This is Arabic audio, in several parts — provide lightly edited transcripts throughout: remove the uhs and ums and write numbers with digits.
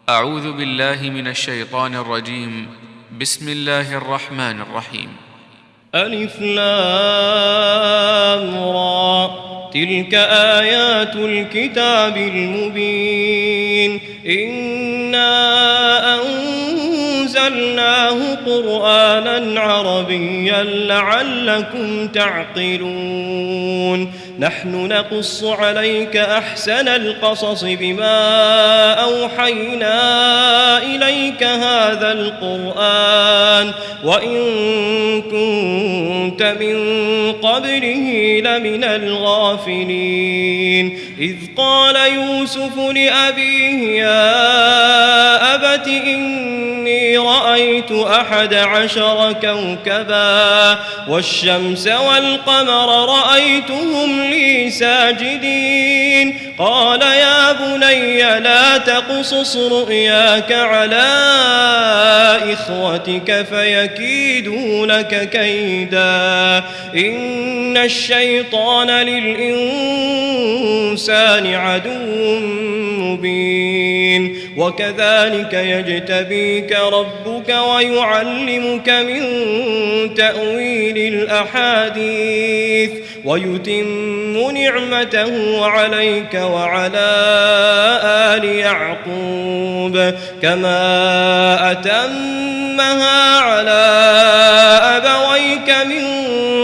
أعوذ بالله من الشيطان الرجيم. بسم الله الرحمن الرحيم. ألف لام را، تلك آيات الكتاب المبين. إنا أنزلناه قرآنا عربيا لعلكم تعقلون. نحن نقص عليك أحسن القصص بما أوحينا إليك هذا القرآن وإن كنت من قبله لمن الغافلين. إذ قال يوسف لأبيه يا أبت إني رأيت 11 كوكبا والشمس والقمر رأيتهم لي ساجدين. قال يا بني لا تقصص رؤياك على إخوتك فيكيدوا لك كيدا إن الشيطان للإنسان عدو مبين. وكذلك يجتبيك ربك ويعلمك من تأويل الأحاديث ويتم نعمته عليك وعلى آل يعقوب كما أتمها على أبويك من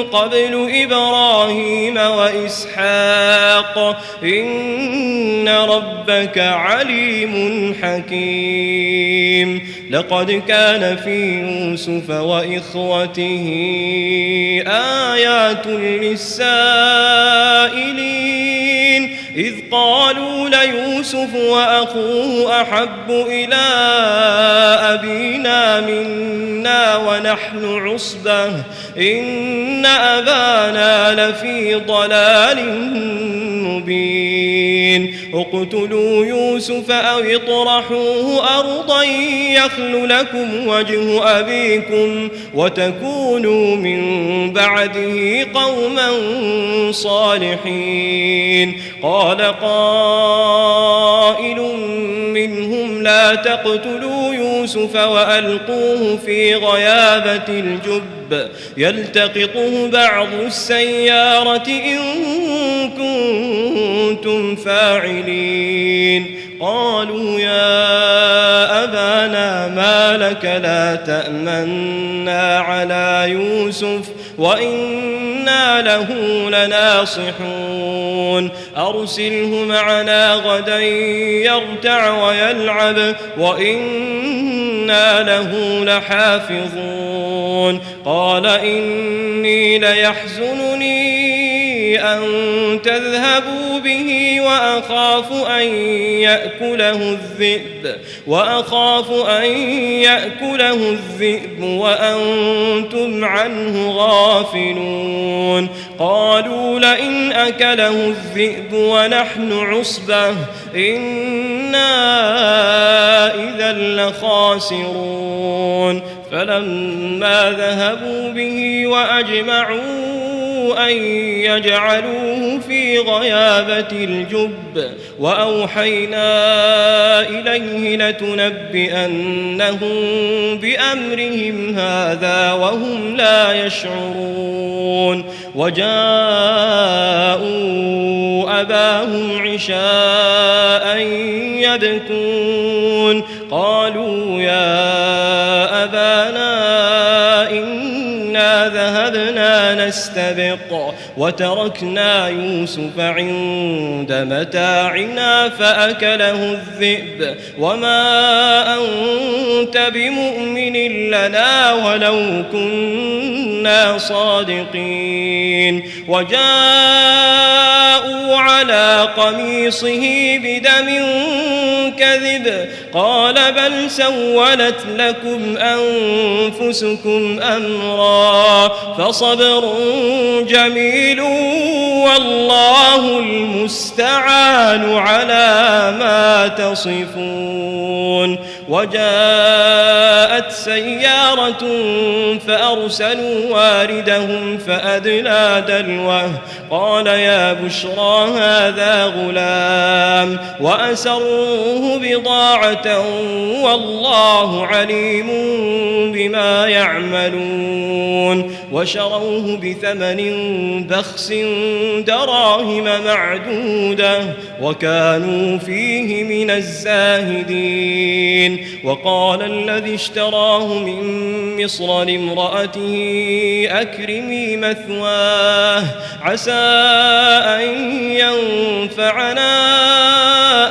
قبل إبراهيم وإسحاق إن ربك عليم حكيم. لقد كان في يوسف وإخوته آيات للسائلين إذ قالوا ليوسف وأخوه أحب إلى أبينا منا ونحن عصبة إن أبانا لفي ضلال مبين. اقتلوا يوسف أو اطرحوه أرضا يخل لكم وجه أبيكم وتكونوا من بعده قوما صالحين. قال قائل منهم لا تقتلوا يوسف وألقوه في غيابة الجب يلتقطه بعض السيارة إن كنتم فاعلين. قالوا يا أبانا ما لك لا تأمنا على يوسف وإنا له لناصحون. أرسله معنا غدا يرتع ويلعب وإنا له لحافظون. قال إني ليحزنني أن تذهبوا به وأخاف أن يأكله الذئب وأنتم عنه غافلون. قالوا لئن أكله الذئب ونحن عصبة إنا إذا لخاسرون. فلما ذهبوا به وأجمعوا أن يجعلوه في غيابة الجب وأوحينا إليه لتنبئنهم بأمرهم هذا وهم لا يشعرون. وجاءوا أباهم عشاء يبكون. قالوا يا أبانا إنا ذهبنا نستبق وتركنا يوسف عند متاعنا فأكله الذئب وما أنت بمؤمن لنا ولو كنا صادقين. وجاءوا على قميصه بدم كذب قال بل سولت لكم أنفسكم أمرا فصبر جميل والله المستعان على ما تصفون. وجاء جاءت سيارة فأرسلوا واردهم فأدلى دلوه قال يا بشرى هذا غلام وأسروه بضاعة والله عليم بما يعملون وشروه بثمن بخس دراهم معدودة وكانوا فيه من الزاهدين. وقال الذي اشتراه من مصر لامرأته أكرمي مثواه عسى أن ينفعنا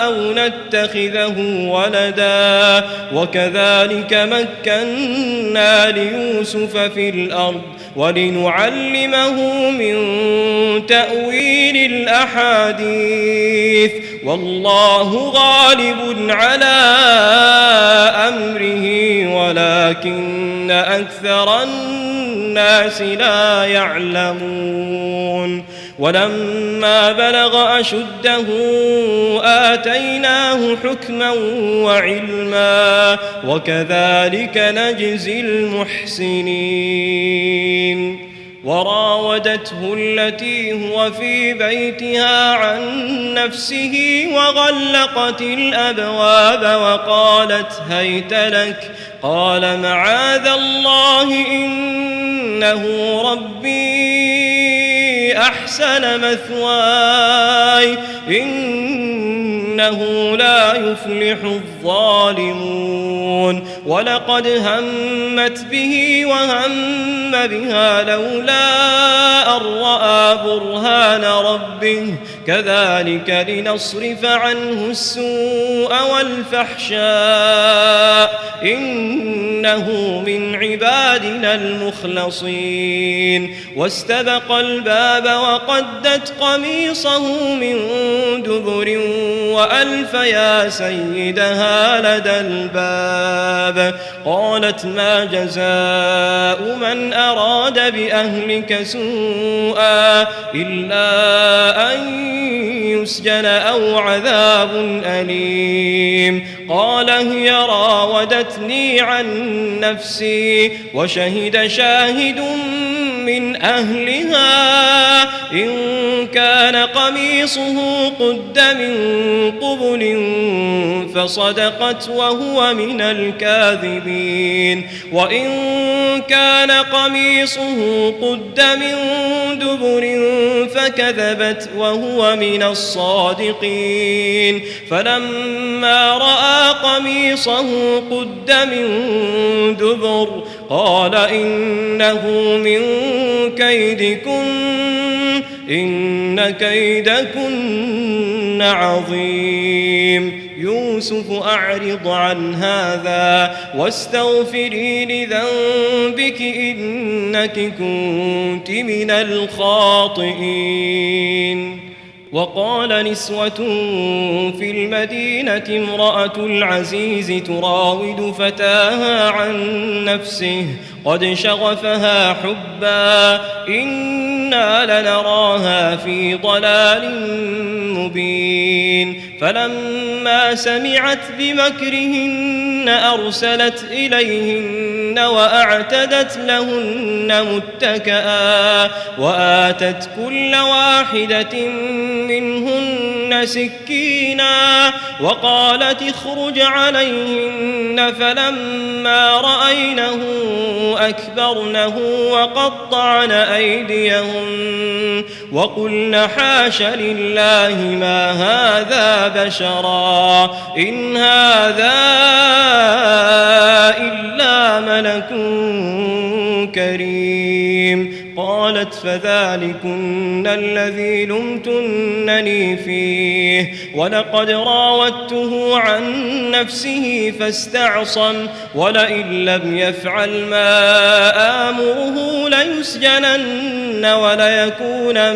أو نتخذه ولدا وكذلك مكنا ليوسف في الأرض ولنعلمه من تأويل الأحاديث والله غالب على أمره ولكن أكثر الناس لا يعلمون. ولما بلغ أشده آتيناه حكما وعلما وكذلك نجزي المحسنين. وراودته التي هو في بيتها عن نفسه وغلقت الأبواب وقالت هيت لك قال معاذ الله إنه ربي أحسن مثواي إنه لا يفلح الظالمون. ولقد همت به وهم بها لولا أن رأى برهان ربه كذلك لنصرف عنه السوء والفحشاء إنه من عبادنا المخلصين. واستبق الباب وقدت قميصه من دبر وألف يا سيدها لدى الباب قالت ما جزاء من أراد بأهلك سوءا إلا أن يسجن أو عذاب أليم. قال هي راودتني عن نفسي وشهد شاهد من أهلها إن كان قميصه قد من قبل فصدقت وهو من الكاذبين وإن كان قميصه قد من دبر فكذبت وهو من الصادقين. فلما رأى قميصه قد من دبر قال إنه من كيدكن إن كيدكن عظيم. يوسف أعرض عن هذا واستغفري لذنبك إنك كنت من الخاطئين. وقال نسوة في المدينة امرأة العزيز تراود فتاها عن نفسه قد شغفها حبا إنا لنراها في ضلال مبين. فلما سمعت بمكرهن أرسلت إليهن وأعتدت لهن متكئا وآتت كل واحدة منهن سكينا وقالت اخرج عليهن. فلما رأينه أكبرنه وقطعن أيديهن وقلن حاش لله ما هذا بشرا إن هذا إلا ملك كريم. قالت فذلكن الذي لمتنني فيه ولقد راودته عن نفسه فاستعصم ولئن لم يفعل ما آمره ليسجنن وليكون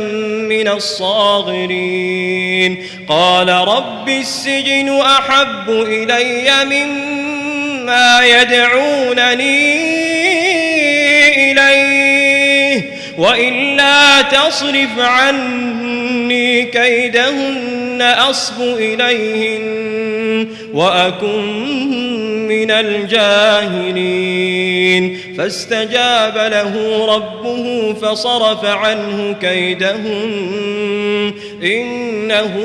من الصاغرين. قال رب السجن أحب إلي مما يدعونني إليه وإلا تصرف عني كيدهن أصب إليهن وأكن من الجاهلين فاستجاب له ربه فصرف عنه كيدهن إنه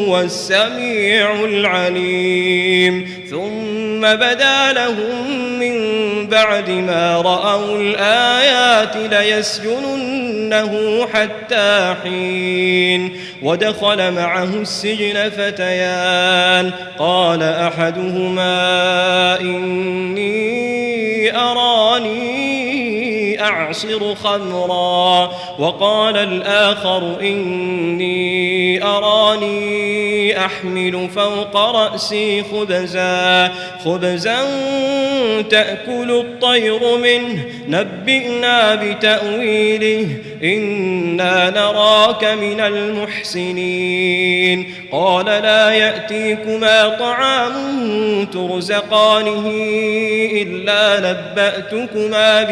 هو السميع العليم ثم بدا لهم من بعد ما رأوا الآيات ليسجننه حتى حين ودخل معه السجن فتيان قال أحدهما إني أراني أعصر خمرا وقال الآخر إني أراني أحمل فوق رأسي خبزا تأكل الطير منه نبئنا بتأويله إنا نراك من المحسنين قال لا يأتيكما طعام ترزقانه إلا نبأتكما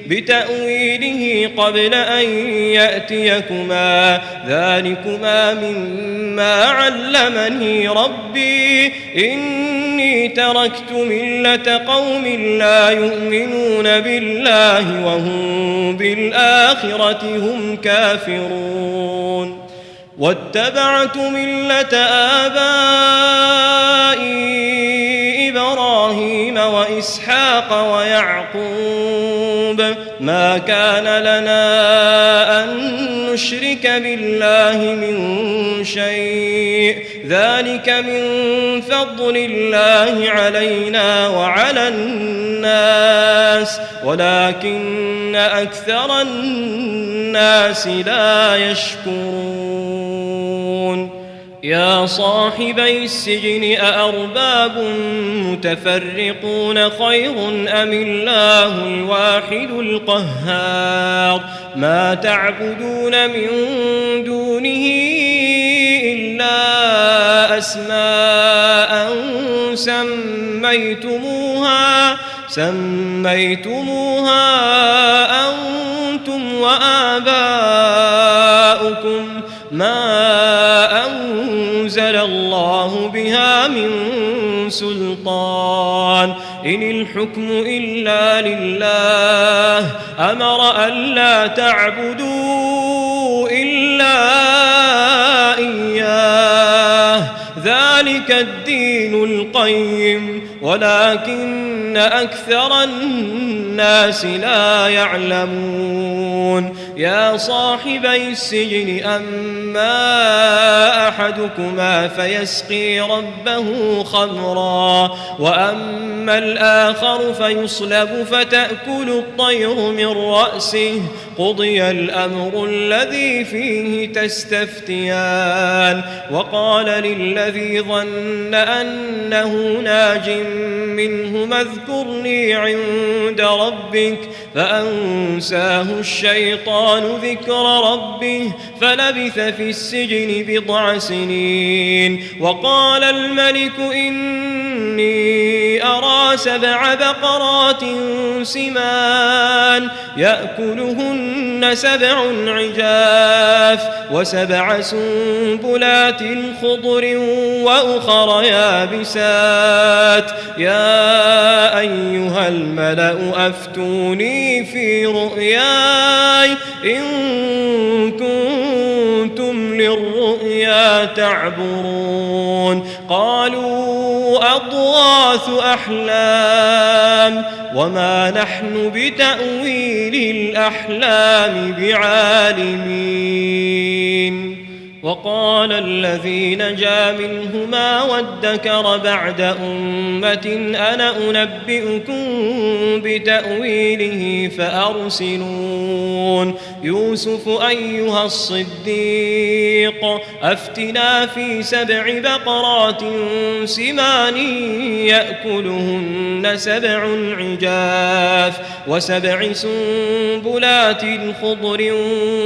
بتأويله قبل أن يأتيكما ذلكما مما علمني ربي إني تركت ملة قوم لا يؤمنون بالله وهم بالآخرة هم كافرون واتبعت ملة آبائي إبراهيم وإسحاق ويعقوب ما كان لنا أن نشرك بالله من شيء ذلك من فضل الله علينا وعلى الناس ولكن أكثر الناس لا يشكرون يا صاحبي السجن أأرباب متفرقون خير أم الله الواحد القهار ما تعبدون من دونه إلا أسماء سميتموها أنتم وآباؤكم ما أنزل الله بها من سلطان إن الحكم إلا لله أمر ألا تعبدوا إلا إياه ذلك الدين القيم ولكن أكثر الناس لا يعلمون يا صاحبي السجن أما أحدكما فيسقي ربه خمرا وأما الآخر فيصلب فتأكل الطير من رأسه قضي الأمر الذي فيه تستفتيان وقال للذي ظن أنه ناج منهما اذكرني عند ربك فأنساه الشيطان ذكر ربه فلبث في السجن بضع سنين وقال الملك إني أرى 7 بقرات سمان يأكلهن 7 عجاف و7 سنبلات خضر وأخر يابسات يا أيها الملأ أفتوني في رؤياي إن كنتم للرؤيا تعبرون قالوا أضغاث أحلام وما نحن بتأويل الأحلام بعالمين وقال الذي نجا منهما وادكر بعد أمة أنا أنبئكم بتأويله فأرسلون يوسف أيها الصديق أفتنا في 7 بقرات سمان يأكلهن 7 عجاف و7 سنبلات خضر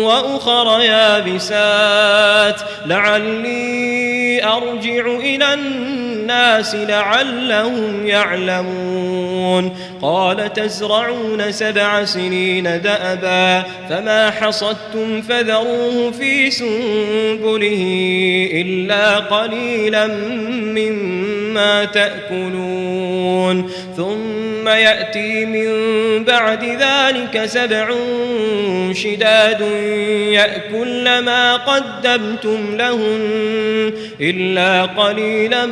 وأخر يابسات لعلي أرجع إلى الناس لعلهم يعلمون قال تزرعون 7 سنين دأبا فما حصدتم فذروه في سنبله إلا قليلا مما تأكلون ثم يأتي من بعد ذلك 7 شداد يأكل ما قدمتم لهن إلا قليلا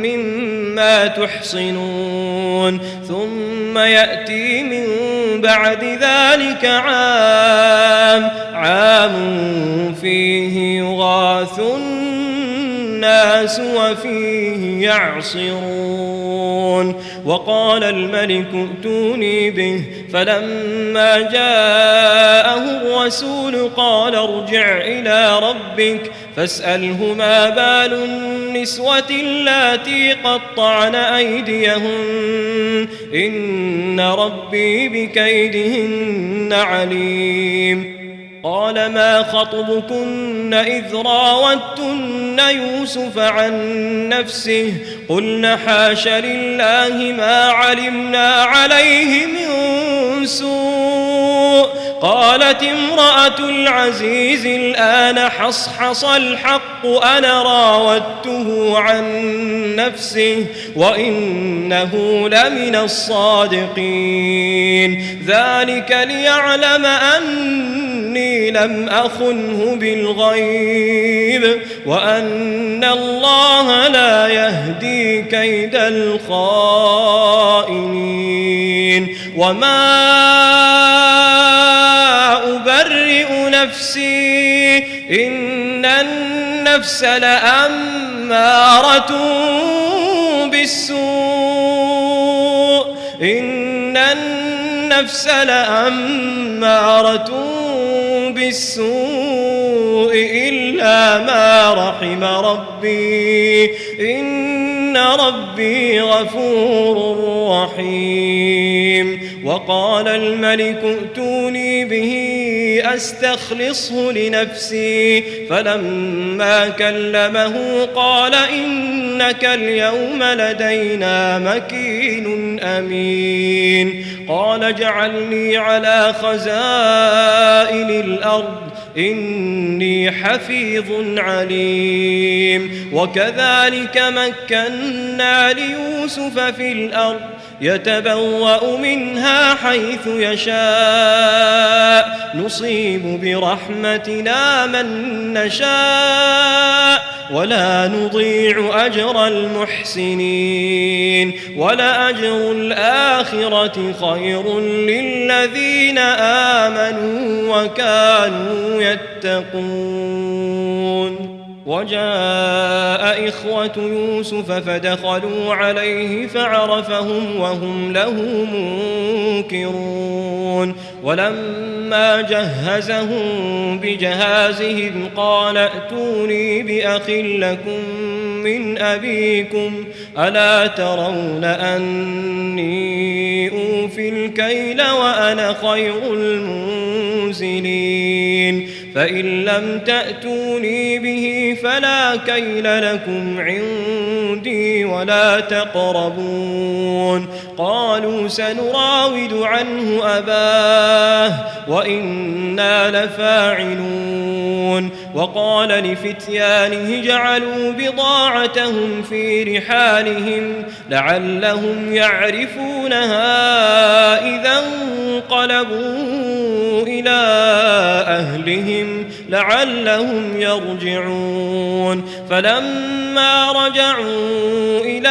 مما تحصنون ثم يأتي من بعد ذلك عام فيه يغاث الناس وفيه يعصرون وقال الملك ائتوني به فلما جاءه الرسول قال ارجع إلى ربك فاسأله ما بال النسوة اللاتي قطعن أيديهن إن ربي بكيدهن عليم قال ما خطبكن إذ راوتن يوسف عن نفسه قلن حاش لله ما علمنا عليه من سوء قالت امرأة العزيز الآن حصحص الحق أنا راودته عن نفسه وإنه لمن الصادقين ذلك ليعلم أني لم أخنه بالغيب وأن الله لا يهدي كيد الخائنين وما أبرئ نفسي إن النفس لأمارة بالسوء إن النفس لأمارة بالسوء إلا ما رحم ربي إن ربي غفور رحيم وقال الملك ائتوني به أستخلصه لنفسي فلما كلمه قال إنك اليوم لدينا مكين أمين قال اجعلني على خزائن الأرض إني حفيظ عليم وكذلك مكنا ليوسف في الأرض يتبوأ منها حيث يشاء نصيب برحمتنا من نشاء ولا نضيع أجر المحسنين ولأجر الآخرة خير للذين آمنوا وكانوا يتقون وجاء إخوة يوسف فدخلوا عليه فعرفهم وهم له منكرون ولما جهزهم بجهازهم قال ائتوني بأخ لكم من أبيكم ألا ترون أني أوفي الكيل وأنا خير المنزلين فإن لم تأتوني به فلا كيل لكم عندي ولا تقربون قالوا سنراود عنه أباه وإنا لفاعلون وقال لفتيانه جعلوا بضاعتهم في رحالهم لعلهم يعرفونها إذا انقلبوا إلى أهلهم لعلهم يرجعون فلما رجعوا إلى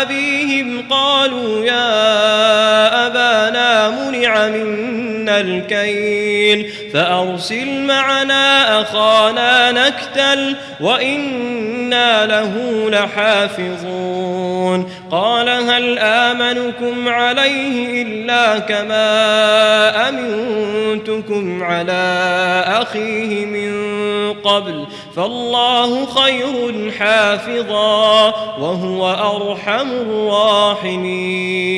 أبيهم قالوا يا أبانا منع منا الكيل فأرسل معنا أخانا نكتل وإنا له لحافظون قال هل آمنكم عليه إلا كما أمنتكم على أخيه من قبل فالله خير حافظا وهو أرحم الراحمين.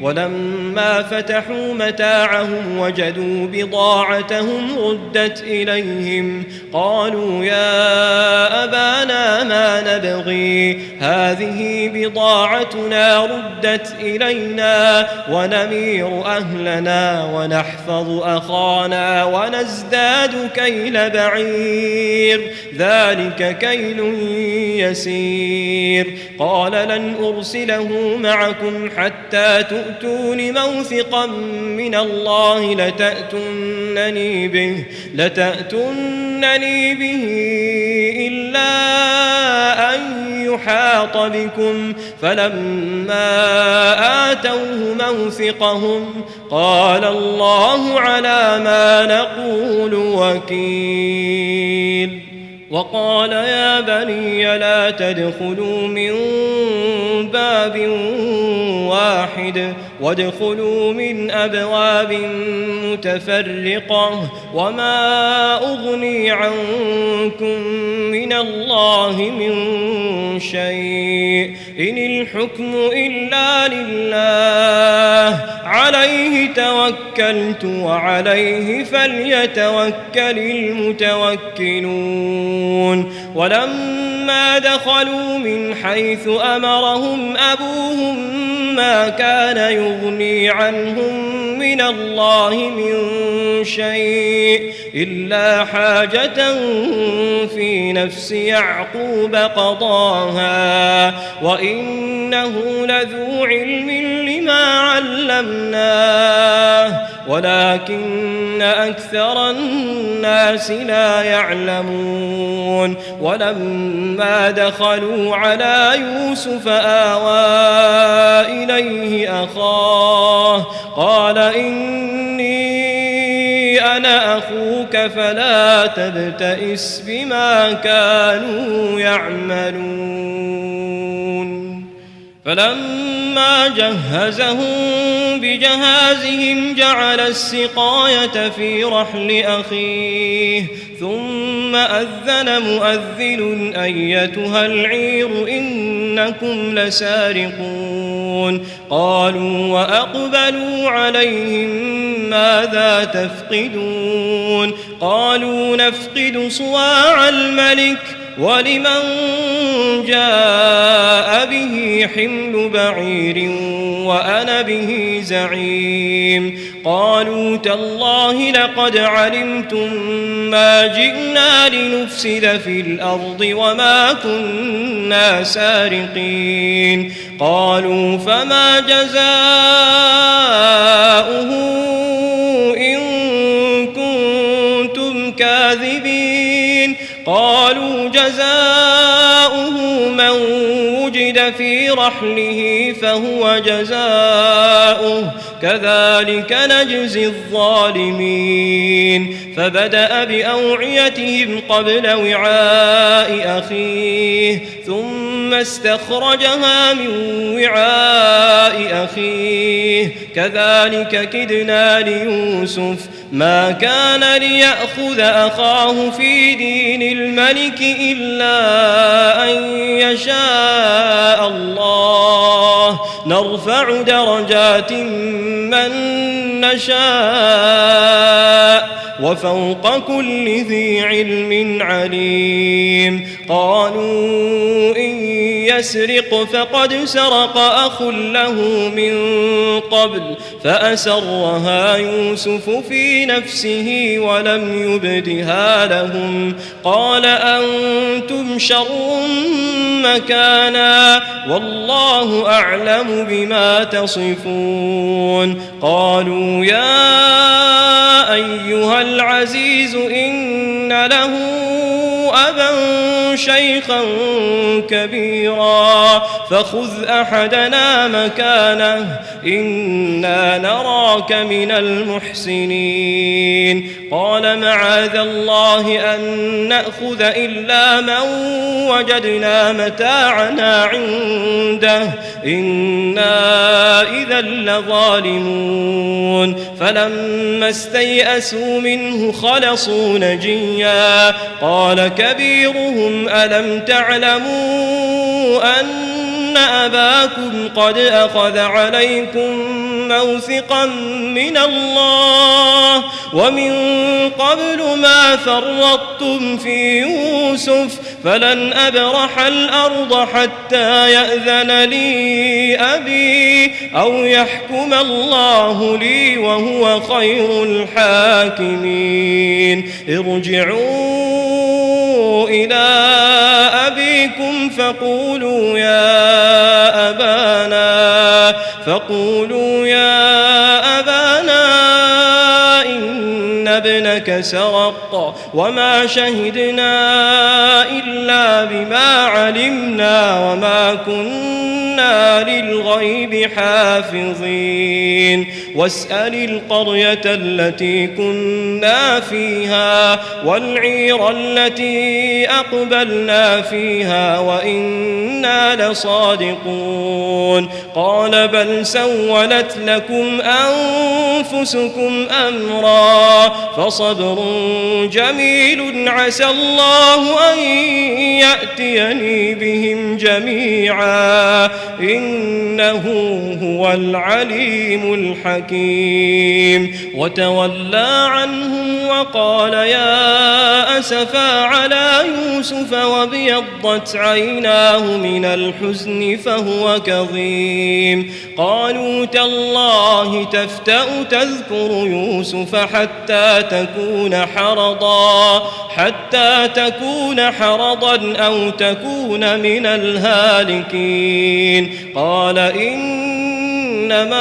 ولما فتحوا متاعهم وجدوا بضاعتهم ردت إليهم قالوا يا أبانا ما نبغي هذه بضاعتنا ردت إلينا ونمير أهلنا ونحفظ أخانا ونزداد كيل بعير ذلك كيل يسير. قال لن أرسله معكم حتى تؤتون موثقا من الله لتأتونني به إلا أن يحاط بكم. فلما آتوه موثقهم قال الله على ما نقول وكيل. وقال يا بني لا تدخلوا من باب واحد وادخلوا من أبواب متفرقة وما أغني عنكم من الله من شيء إن الحكم إلا لله عليه توكلت وعليه فليتوكل المتوكلون. ولما دخلوا من حيث أمرهم أبوهم ما كان يغني عنهم من الله من شيء إلا حاجة في نفس يعقوب قضاها وإنه لذو علم لما علمناه ولكن أكثر الناس لا يعلمون. ولما دخلوا على يوسف آوى إليه أخاه قال إني أنا أخوك فلا تبتئس بما كانوا يعملون. فلما جهزهم بجهازهم جعل السقاية في رحل أخيه ثم أذن مؤذن أيتها العير إنكم لسارقون. قالوا وأقبلوا عليهم ماذا تفقدون قالوا نفقد صواع الملك ولمن جاء به حمل بعير وأنا به زعيم. قالوا تالله لقد علمتم ما جئنا لنفسد في الأرض وما كنا سارقين. قالوا فما جزاؤه إن كنتم كاذبين. قالوا جزاؤه من وجد في رحله فهو جزاؤه كذلك نجزي الظالمين. فبدأ بأوعيتهم قبل وعاء أخيه ثم استخرجها من وعاء أخيه كذلك كدنا ليوسف ما كان ليأخذ أخاه في دين الملك إلا أن يشاء الله نرفع درجات من نشاء وفوق كل ذي علم عليم. قالوا إن يسرق فقد سرق أخ له من قبل فأسرها يوسف في نفسه ولم يبدها لهم. قال أنتم شر مكانا والله أعلم بما تصفون. قالوا يا أيها العزيز إن له أبا شيخا كبيرا فخذ أحدنا مكانه إنا نراك من المحسنين. قال معاذ الله أن نأخذ إلا من وجدنا متاعنا عنده إنا إذا لظالمون. فلما استيئسوا منه خلصوا نجيا قال كبيرهم ألم تعلموا أن أباكم قد أخذ عليكم موثقا من الله ومن قبل ما فرطتم في يوسف فلن أبرح الأرض حتى يأذن لي أبي أو يحكم الله لي وهو خير الحاكمين ارجعوا إلى أبيكم فقولوا يا أبانا إن ابنك سرق وما شهدنا إلا بما علمنا وما كنا للغيب حافظين واسأل القرية التي كنا فيها والعير التي أقبلنا فيها وإنا لصادقون قال بل سولت لكم أنفسكم أمرا فصبر جميل عسى الله أن يأتيني بهم جميعا إنه هو العليم الحكيم وتولى عنهم وقال يا أسفا على يوسف وابيضت عيناه من الحزن فهو كظيم قالوا تالله تفتأ تذكر يوسف حتى تكون حرضا أو تكون من الهالكين قال إنما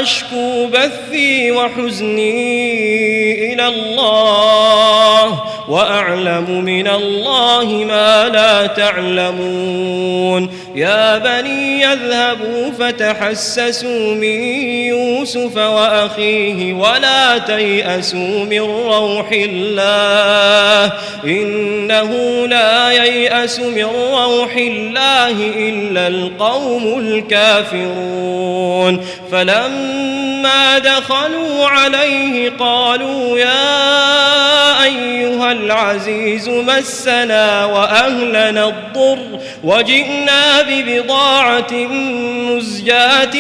أشكو بثي وحزني إلى الله وأعلم من الله ما لا تعلمون يا بني يذهبوا فتحسسوا من يوسف وأخيه ولا تيأسوا من روح الله إنه لا ييأس من روح الله إلا القوم الكافرون فلما دخلوا عليه قالوا يا أيها العزيز مسنا وأهلنا الضر وجئنا ببضاعة مزجاة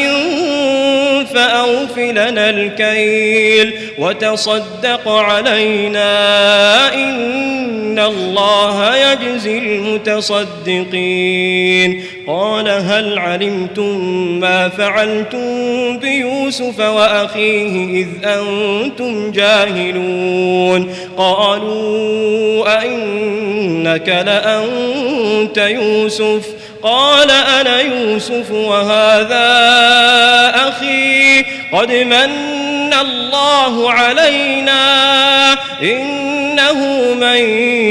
فأوف لنا الكيل وتصدق علينا إن الله يجزي المتصدقين قال هل علمتم ما فعلتم بيوسف وأخيه إذ أنتم جاهلون قالوا أئنك لأنت يوسف قال أنا يوسف وهذا أخي قد من الله علينا إنه من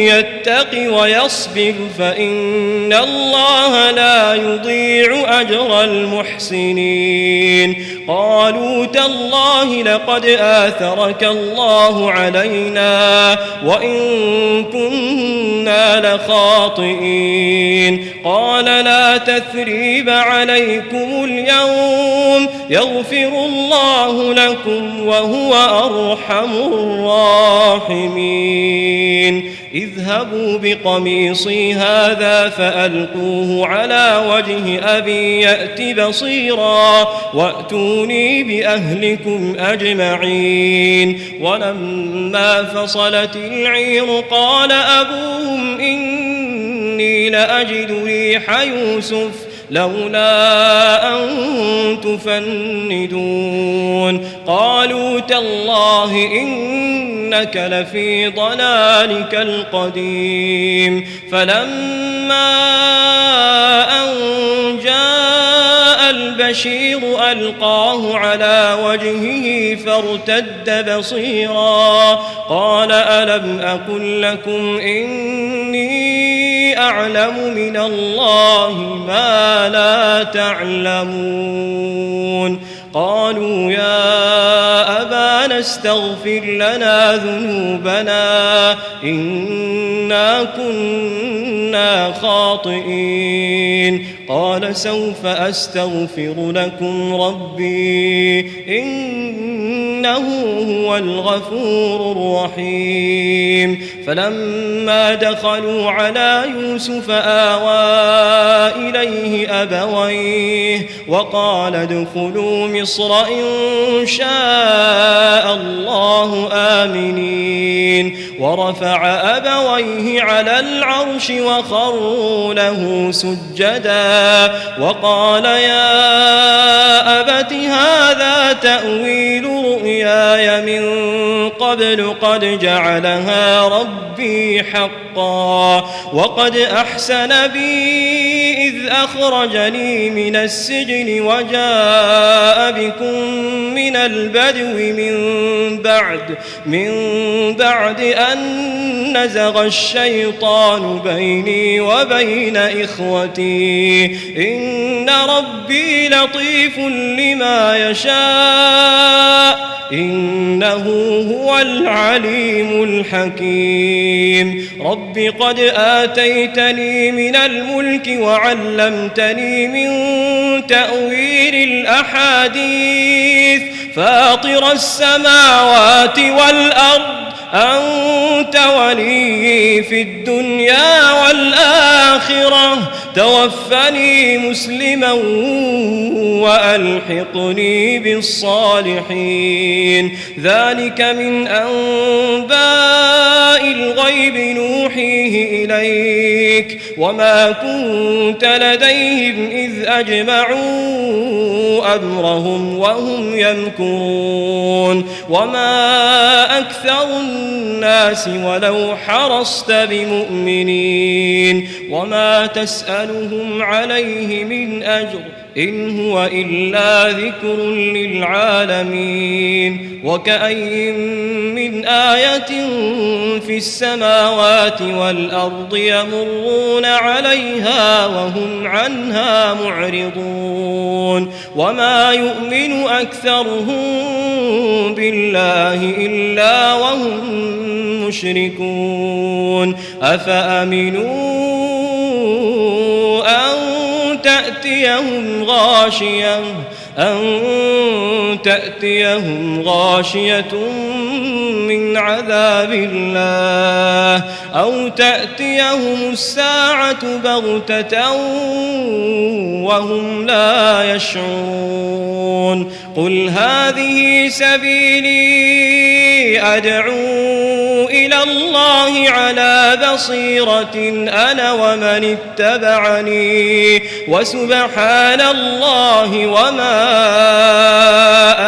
يتق ويصبر فإن الله لا يضيع أجر المحسنين قالوا تالله لقد آثرك الله علينا وإن كنا لخاطئين قال لا تثريب عليكم اليوم يغفر الله لكم وهو أرحم الراحمين اذهبوا بقميصي هذا فألقوه على وجه أبي يأت بصيرا وأتوني بأهلكم أجمعين ولما فصلت العير قال أبوهم إني لأجد ريح يوسف لولا أن تفندون قالوا تالله إنك لفي ضلالك القديم فلما أن جاء البشير ألقاه على وجهه فارتد بصيرا قال ألم أقل لكم إني أعلم من الله ما لا تعلمون قالوا يا أبانا استغفر لنا ذنوبنا إنا كنا خاطئين قال سوف أستغفر لكم ربي إنه هو الغفور الرحيم. فلما دخلوا على يوسف آوى إليه أبويه وقال ادخلوا مصر إن شاء الله آمنين. ورفع أبويه على العرش وخروا له سجدا وقال يا أبت هذا تأويل رؤياي من قبل قد جعلها ربي حقا وقد أحسن بي إذ أخرجني من السجن وجاء بكم من البدو من بعد أن نزغ الشيطان بيني وبين إخوتي إن ربي لطيف لما يشاء إنه هو العليم الحكيم. رب قد آتيتني من الملك وعلمتني من تأويل الأحاديث فاطر السماوات والأرض أنت ولي في الدنيا والآخرة توفني مسلما وألحقني بالصالحين. ذلك من أنباء الغيب نوحيه إليك وما كنت لديهم إذ أجمعوا أمرهم وهم يمكرون. وما أكثر الناس ولو حرصت بمؤمنين وما تسألهم عليه من أجر إن هو إلا ذكر للعالمين. وكأي من آية في السماوات والأرض يمرون عليها وهم عنها معرضون وما يؤمن أكثرهم بالله إلا وهم مشركون. أفأمنوا أن تأتيهم غاشية من عذاب الله أو تأتيهم الساعة بغتة وهم لا يشعرون. قل هذه سبيلي أدعو إلى الله على بصيرة أنا ومن اتبعني وسبحان الله وما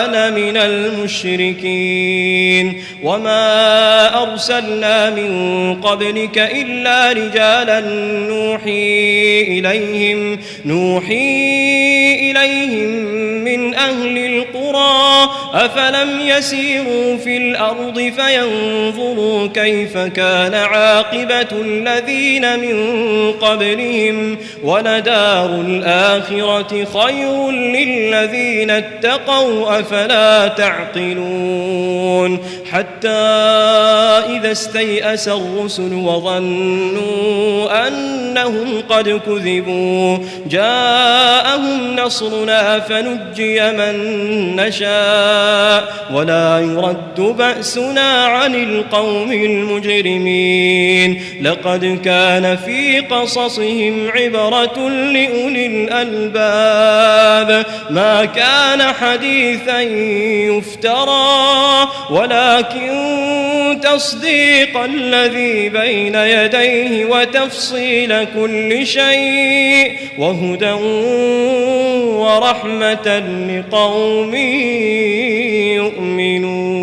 أنا من المشركين. وما أرسلنا من قبلك إلا رجالا نوحي إليهم من أهل القرى أفلم يسيروا في الأرض فينظروا كيف كان عاقبة الذين من قبلهم ولدار الآخرة خير للذين اتقوا أفلا تعقلون. حتى إذا استيأس الرسل وظنوا أنهم قد كذبوا جاءهم نصرنا فنجي من نشاء ولا يرد بأسنا عن القوم المجرمين. لقد كان في قصصهم عبرة لأولي الألباب ما كان حديثا يفترى ولكن تصديق الذي بين يديه وتفصيل كل شيء وهدى ورحمة لقوم يؤمنون.